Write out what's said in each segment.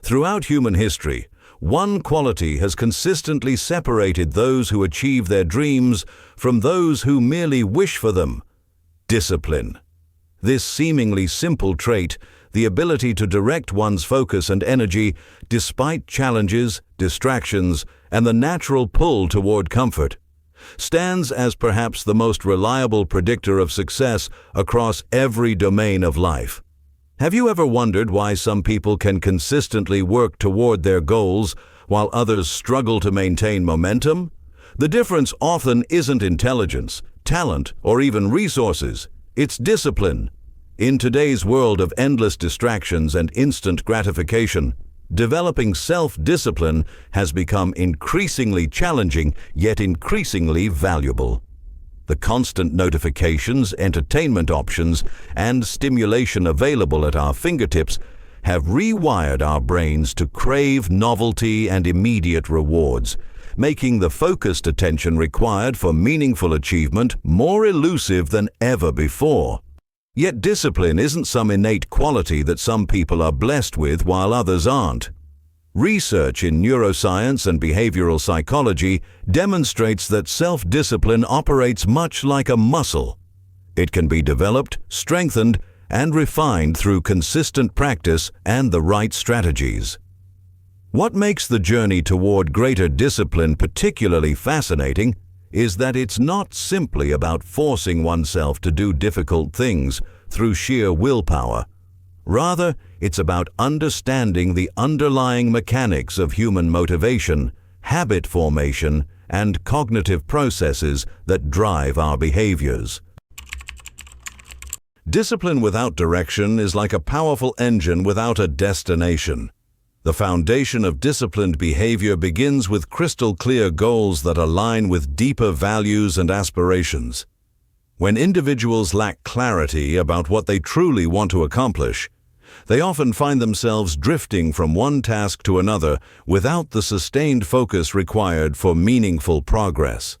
Throughout human history, one quality has consistently separated those who achieve their dreams from those who merely wish for them: discipline. This seemingly simple trait, the ability to direct one's focus and energy despite challenges, distractions, and the natural pull toward comfort, stands as perhaps the most reliable predictor of success across every domain of life. Have you ever wondered why some people can consistently work toward their goals while others struggle to maintain momentum? The difference often isn't intelligence, talent, or even resources. It's discipline. In today's world of endless distractions and instant gratification, developing self-discipline has become increasingly challenging, yet increasingly valuable. The constant notifications, entertainment options, and stimulation available at our fingertips have rewired our brains to crave novelty and immediate rewards, making the focused attention required for meaningful achievement more elusive than ever before. Yet discipline isn't some innate quality that some people are blessed with while others aren't. Research in neuroscience and behavioral psychology demonstrates that self-discipline operates much like a muscle. It can be developed, strengthened, and refined through consistent practice and the right strategies. What makes the journey toward greater discipline particularly fascinating is that it's not simply about forcing oneself to do difficult things through sheer willpower. Rather, it's about understanding the underlying mechanics of human motivation, habit formation, and cognitive processes that drive our behaviors. Discipline without direction is like a powerful engine without a destination. The foundation of disciplined behavior begins with crystal-clear goals that align with deeper values and aspirations. When individuals lack clarity about what they truly want to accomplish, they often find themselves drifting from one task to another without the sustained focus required for meaningful progress.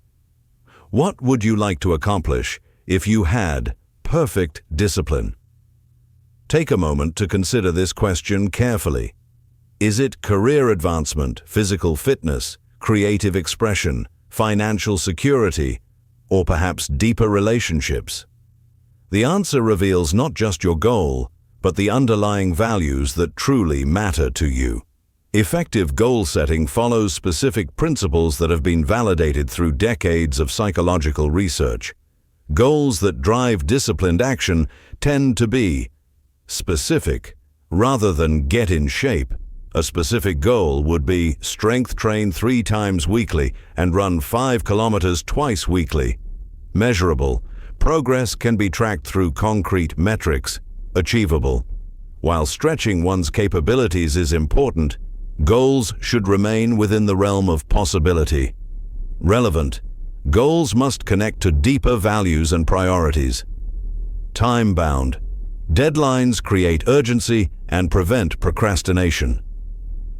What would you like to accomplish if you had perfect discipline? Take a moment to consider this question carefully. Is it career advancement, physical fitness, creative expression, financial security, or perhaps deeper relationships? The answer reveals not just your goal, but the underlying values that truly matter to you. Effective goal setting follows specific principles that have been validated through decades of psychological research. Goals that drive disciplined action tend to be specific rather than get in shape. A specific goal would be strength train 3 times weekly and run 5 kilometers twice weekly. Measurable. Progress can be tracked through concrete metrics. Achievable. While stretching one's capabilities is important, goals should remain within the realm of possibility. Relevant. Goals must connect to deeper values and priorities. Time-bound. Deadlines create urgency and prevent procrastination.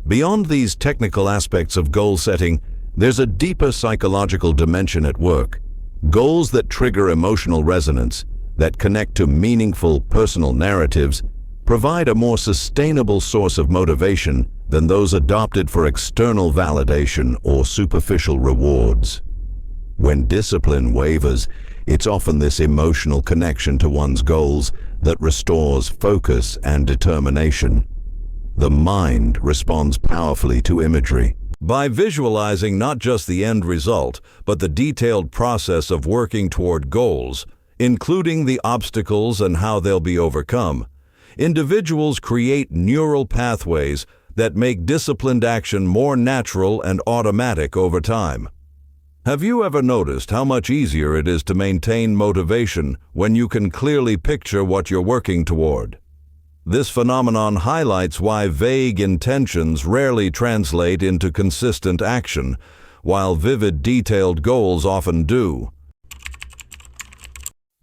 Beyond these technical aspects of goal setting, there's a deeper psychological dimension at work. Goals that trigger emotional resonance, that connect to meaningful personal narratives, provide a more sustainable source of motivation than those adopted for external validation or superficial rewards. When discipline wavers, it's often this emotional connection to one's goals that restores focus and determination. The mind responds powerfully to imagery. By visualizing not just the end result, but the detailed process of working toward goals, including the obstacles and how they'll be overcome, individuals create neural pathways that make disciplined action more natural and automatic over time. Have you ever noticed how much easier it is to maintain motivation when you can clearly picture what you're working toward? This phenomenon highlights why vague intentions rarely translate into consistent action, while vivid, detailed goals often do.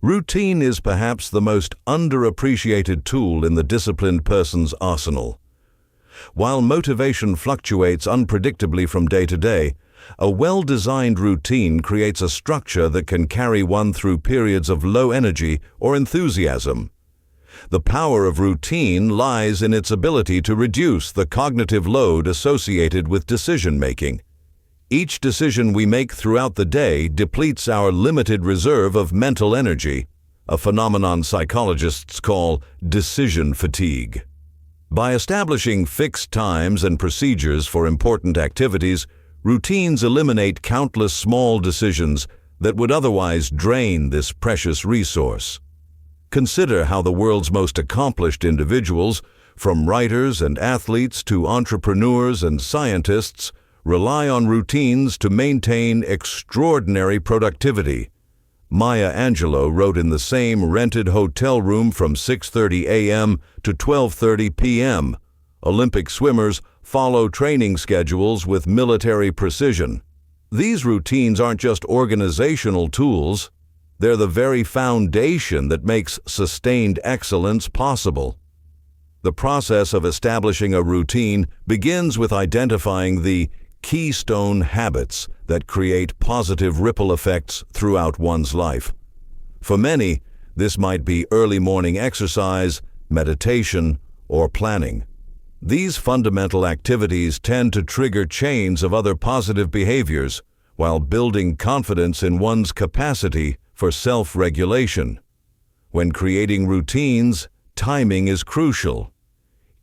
Routine is perhaps the most underappreciated tool in the disciplined person's arsenal. While motivation fluctuates unpredictably from day to day, a well-designed routine creates a structure that can carry one through periods of low energy or enthusiasm. The power of routine lies in its ability to reduce the cognitive load associated with decision-making. Each decision we make throughout the day depletes our limited reserve of mental energy, a phenomenon psychologists call decision fatigue. By establishing fixed times and procedures for important activities, routines eliminate countless small decisions that would otherwise drain this precious resource. Consider how the world's most accomplished individuals, from writers and athletes to entrepreneurs and scientists, rely on routines to maintain extraordinary productivity. Maya Angelou wrote in the same rented hotel room from 6:30 a.m. to 12:30 p.m. Olympic swimmers follow training schedules with military precision. These routines aren't just organizational tools, they're the very foundation that makes sustained excellence possible. The process of establishing a routine begins with identifying the keystone habits that create positive ripple effects throughout one's life. For many, this might be early morning exercise, meditation, or planning. These fundamental activities tend to trigger chains of other positive behaviors while building confidence in one's capacity for self-regulation. When creating routines, timing is crucial.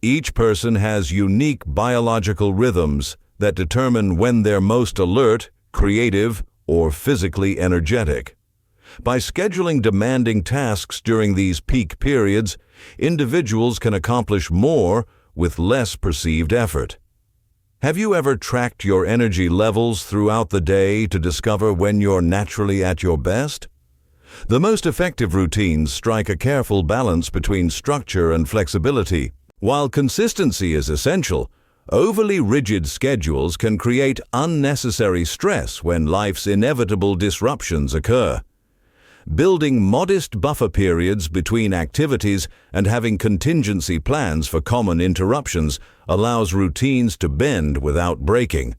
Each person has unique biological rhythms that determine when they're most alert, creative, or physically energetic. By scheduling demanding tasks during these peak periods, individuals can accomplish more with less perceived effort. Have you ever tracked your energy levels throughout the day to discover when you're naturally at your best? The most effective routines strike a careful balance between structure and flexibility. While consistency is essential, overly rigid schedules can create unnecessary stress when life's inevitable disruptions occur. Building modest buffer periods between activities and having contingency plans for common interruptions allows routines to bend without breaking.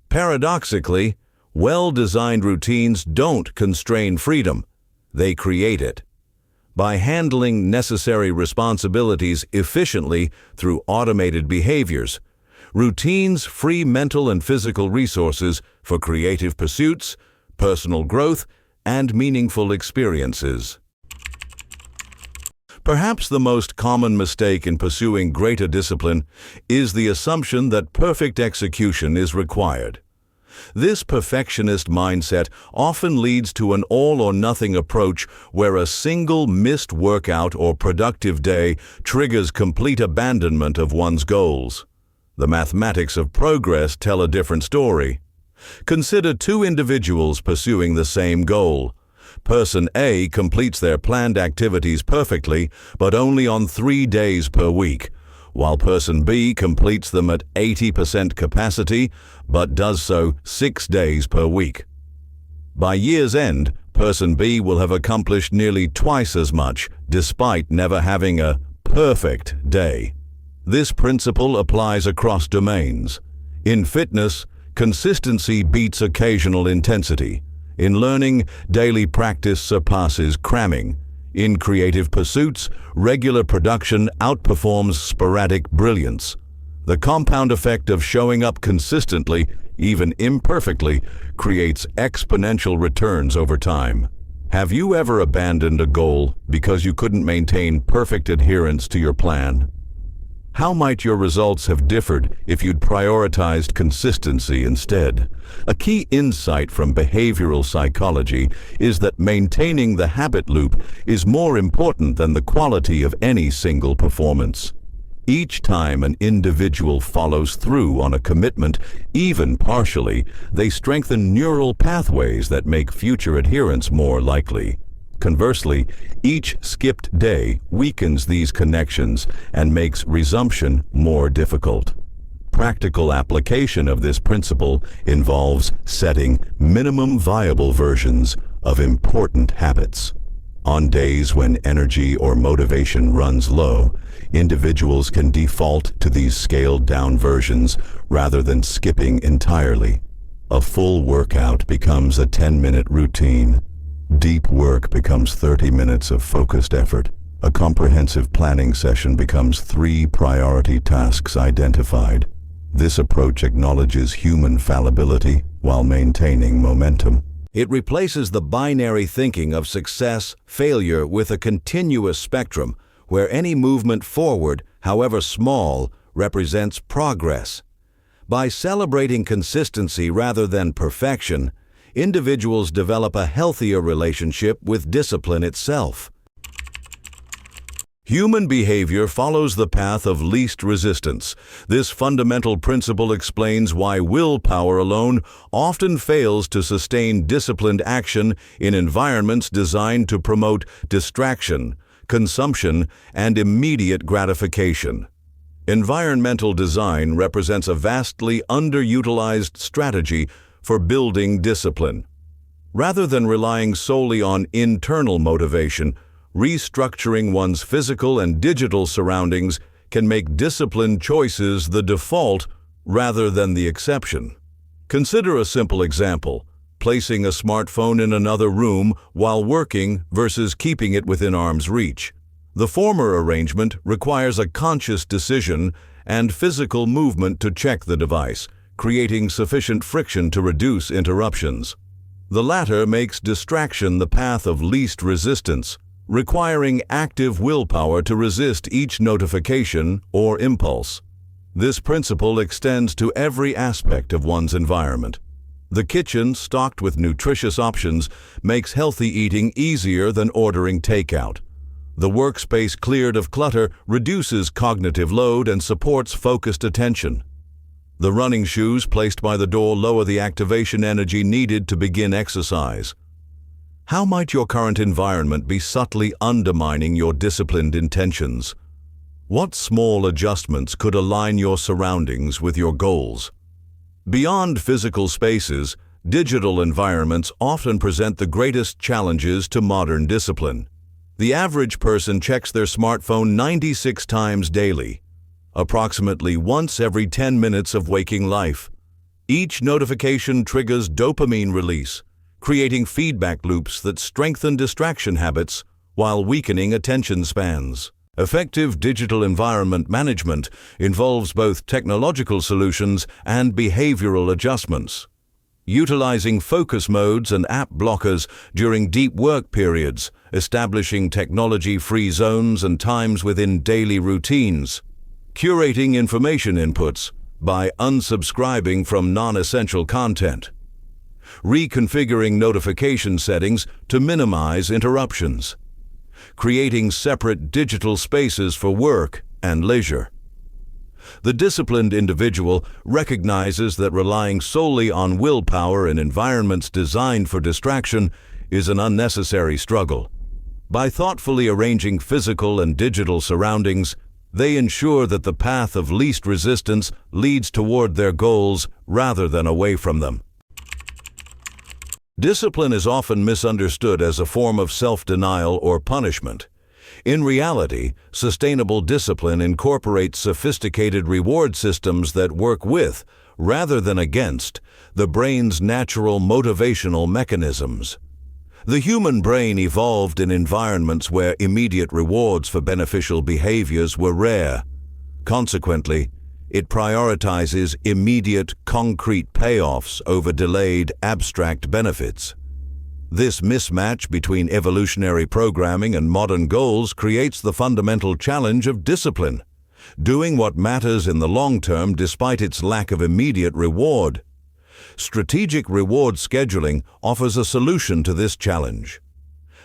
Paradoxically, well-designed routines don't constrain freedom, they create it. By handling necessary responsibilities efficiently through automated behaviors, routines free mental and physical resources for creative pursuits, personal growth, and meaningful experiences. Perhaps the most common mistake in pursuing greater discipline is the assumption that perfect execution is required. This perfectionist mindset often leads to an all-or-nothing approach where a single missed workout or productive day triggers complete abandonment of one's goals. The mathematics of progress tell a different story. Consider two individuals pursuing the same goal. Person A completes their planned activities perfectly, but only on 3 days per week, while Person B completes them at 80% capacity, but does so 6 days per week. By year's end, Person B will have accomplished nearly twice as much, despite never having a perfect day. This principle applies across domains. In fitness, consistency beats occasional intensity. In learning, daily practice surpasses cramming. In creative pursuits, regular production outperforms sporadic brilliance. The compound effect of showing up consistently, even imperfectly, creates exponential returns over time. Have you ever abandoned a goal because you couldn't maintain perfect adherence to your plan? How might your results have differed if you'd prioritized consistency instead? A key insight from behavioral psychology is that maintaining the habit loop is more important than the quality of any single performance. Each time an individual follows through on a commitment, even partially, they strengthen neural pathways that make future adherence more likely. Conversely, each skipped day weakens these connections and makes resumption more difficult. Practical application of this principle involves setting minimum viable versions of important habits. On days when energy or motivation runs low, individuals can default to these scaled-down versions rather than skipping entirely. A full workout becomes a 10-minute routine. Deep work becomes 30 minutes of focused effort. A comprehensive planning session becomes 3 priority tasks identified. This approach acknowledges human fallibility while maintaining momentum. It replaces the binary thinking of success, failure with a continuous spectrum, where any movement forward, however small, represents progress. By celebrating consistency rather than perfection, individuals develop a healthier relationship with discipline itself. Human behavior follows the path of least resistance. This fundamental principle explains why willpower alone often fails to sustain disciplined action in environments designed to promote distraction, consumption, and immediate gratification. Environmental design represents a vastly underutilized strategy for building discipline. Rather than relying solely on internal motivation, restructuring one's physical and digital surroundings can make disciplined choices the default rather than the exception. Consider a simple example: placing a smartphone in another room while working versus keeping it within arm's reach. The former arrangement requires a conscious decision and physical movement to check the device, creating sufficient friction to reduce interruptions. The latter makes distraction the path of least resistance, requiring active willpower to resist each notification or impulse. This principle extends to every aspect of one's environment. The kitchen, stocked with nutritious options, makes healthy eating easier than ordering takeout. The workspace cleared of clutter reduces cognitive load and supports focused attention. The running shoes placed by the door lower the activation energy needed to begin exercise. How might your current environment be subtly undermining your disciplined intentions? What small adjustments could align your surroundings with your goals? Beyond physical spaces, digital environments often present the greatest challenges to modern discipline. The average person checks their smartphone 96 times daily, approximately once every 10 minutes of waking life. Each notification triggers dopamine release, creating feedback loops that strengthen distraction habits while weakening attention spans. Effective digital environment management involves both technological solutions and behavioral adjustments. Utilizing focus modes and app blockers during deep work periods, establishing technology-free zones and times within daily routines. Curating information inputs by unsubscribing from non-essential content. Reconfiguring notification settings to minimize interruptions. Creating separate digital spaces for work and leisure. The disciplined individual recognizes that relying solely on willpower in environments designed for distraction is an unnecessary struggle. By thoughtfully arranging physical and digital surroundings, they ensure that the path of least resistance leads toward their goals rather than away from them. Discipline is often misunderstood as a form of self-denial or punishment. In reality, sustainable discipline incorporates sophisticated reward systems that work with, rather than against, the brain's natural motivational mechanisms. The human brain evolved in environments where immediate rewards for beneficial behaviors were rare. Consequently, it prioritizes immediate, concrete payoffs over delayed, abstract benefits. This mismatch between evolutionary programming and modern goals creates the fundamental challenge of discipline, doing what matters in the long term despite its lack of immediate reward. Strategic reward scheduling offers a solution to this challenge.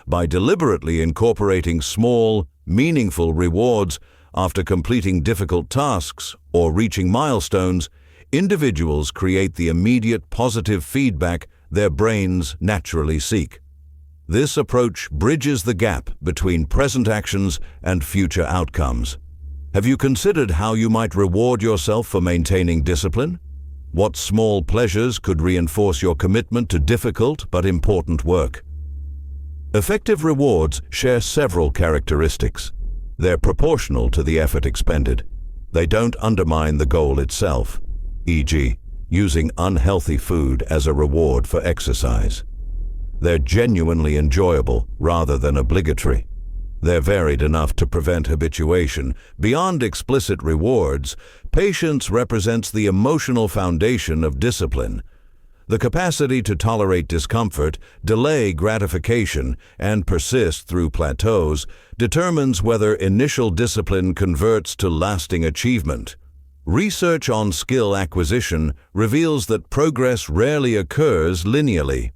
By deliberately incorporating small, meaningful rewards after completing difficult tasks or reaching milestones, individuals create the immediate positive feedback their brains naturally seek. This approach bridges the gap between present actions and future outcomes. Have you considered how you might reward yourself for maintaining discipline? What small pleasures could reinforce your commitment to difficult but important work? Effective rewards share several characteristics. They're proportional to the effort expended. They don't undermine the goal itself, e.g., using unhealthy food as a reward for exercise. They're genuinely enjoyable rather than obligatory. They're varied enough to prevent habituation. Beyond explicit rewards, patience represents the emotional foundation of discipline. The capacity to tolerate discomfort, delay gratification, and persist through plateaus determines whether initial discipline converts to lasting achievement. Research on skill acquisition reveals that progress rarely occurs linearly.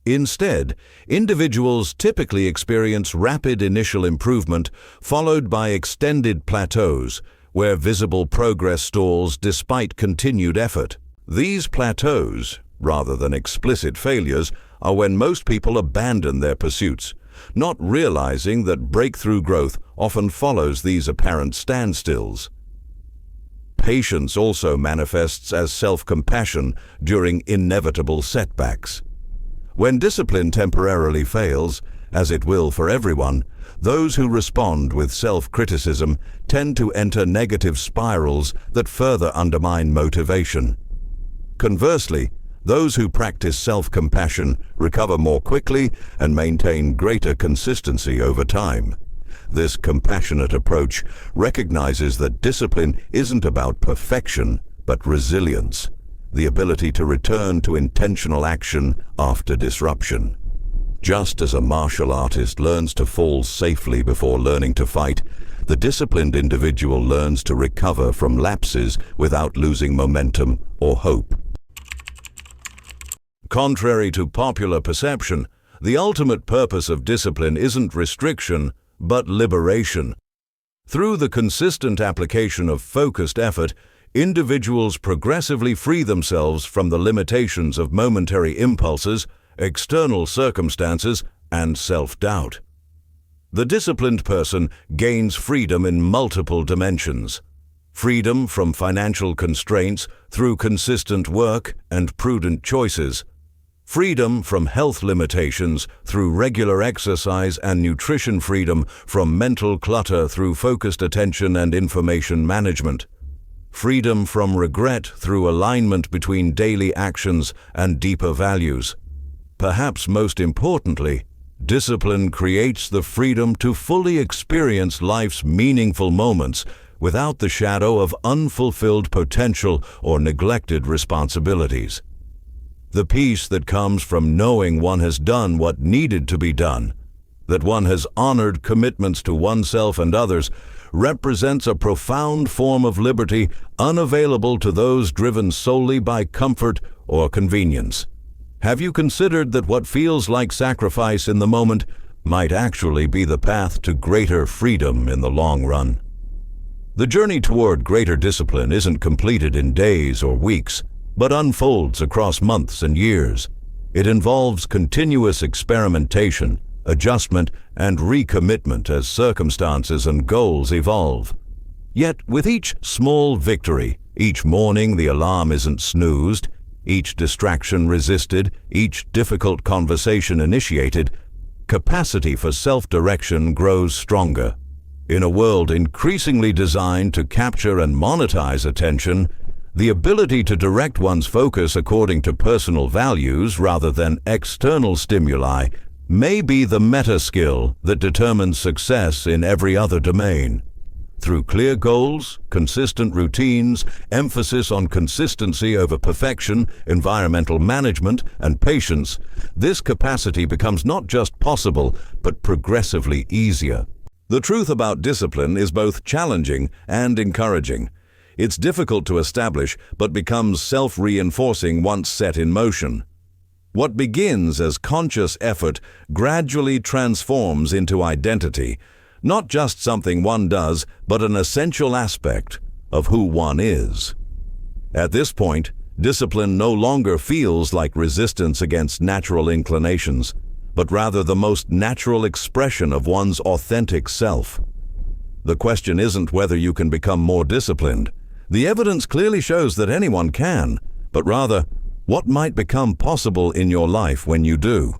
Instead, individuals typically experience rapid initial improvement followed by extended plateaus, where visible progress stalls despite continued effort. These plateaus, rather than explicit failures, are when most people abandon their pursuits, not realizing that breakthrough growth often follows these apparent standstills. Patience also manifests as self-compassion during inevitable setbacks. When discipline temporarily fails, as it will for everyone, those who respond with self-criticism tend to enter negative spirals that further undermine motivation. Conversely, those who practice self-compassion recover more quickly and maintain greater consistency over time. This compassionate approach recognizes that discipline isn't about perfection, but resilience, the ability to return to intentional action after disruption. Just as a martial artist learns to fall safely before learning to fight, the disciplined individual learns to recover from lapses without losing momentum or hope. Contrary to popular perception, the ultimate purpose of discipline isn't restriction, but liberation. Through the consistent application of focused effort, individuals progressively free themselves from the limitations of momentary impulses, external circumstances, and self-doubt. The disciplined person gains freedom in multiple dimensions. Freedom from financial constraints through consistent work and prudent choices. Freedom from health limitations through regular exercise and nutrition. Freedom from mental clutter through focused attention and information management. Freedom from regret through alignment between daily actions and deeper values. Perhaps most importantly, discipline creates the freedom to fully experience life's meaningful moments without the shadow of unfulfilled potential or neglected responsibilities. The peace that comes from knowing one has done what needed to be done, that one has honored commitments to oneself and others, represents a profound form of liberty unavailable to those driven solely by comfort or convenience. Have you considered that what feels like sacrifice in the moment might actually be the path to greater freedom in the long run? The journey toward greater discipline isn't completed in days or weeks, but unfolds across months and years. It involves continuous experimentation, adjustment, and recommitment as circumstances and goals evolve. Yet, with each small victory, each morning the alarm isn't snoozed, each distraction resisted, each difficult conversation initiated, capacity for self-direction grows stronger. In a world increasingly designed to capture and monetize attention, the ability to direct one's focus according to personal values rather than external stimuli may be the meta skill that determines success in every other domain. Through clear goals, consistent routines, emphasis on consistency over perfection, environmental management, and patience, this capacity becomes not just possible, but progressively easier. The truth about discipline is both challenging and encouraging. It's difficult to establish, but becomes self-reinforcing once set in motion. What begins as conscious effort gradually transforms into identity, not just something one does, but an essential aspect of who one is. At this point, discipline no longer feels like resistance against natural inclinations, but rather the most natural expression of one's authentic self. The question isn't whether you can become more disciplined. The evidence clearly shows that anyone can, but rather, what might become possible in your life when you do?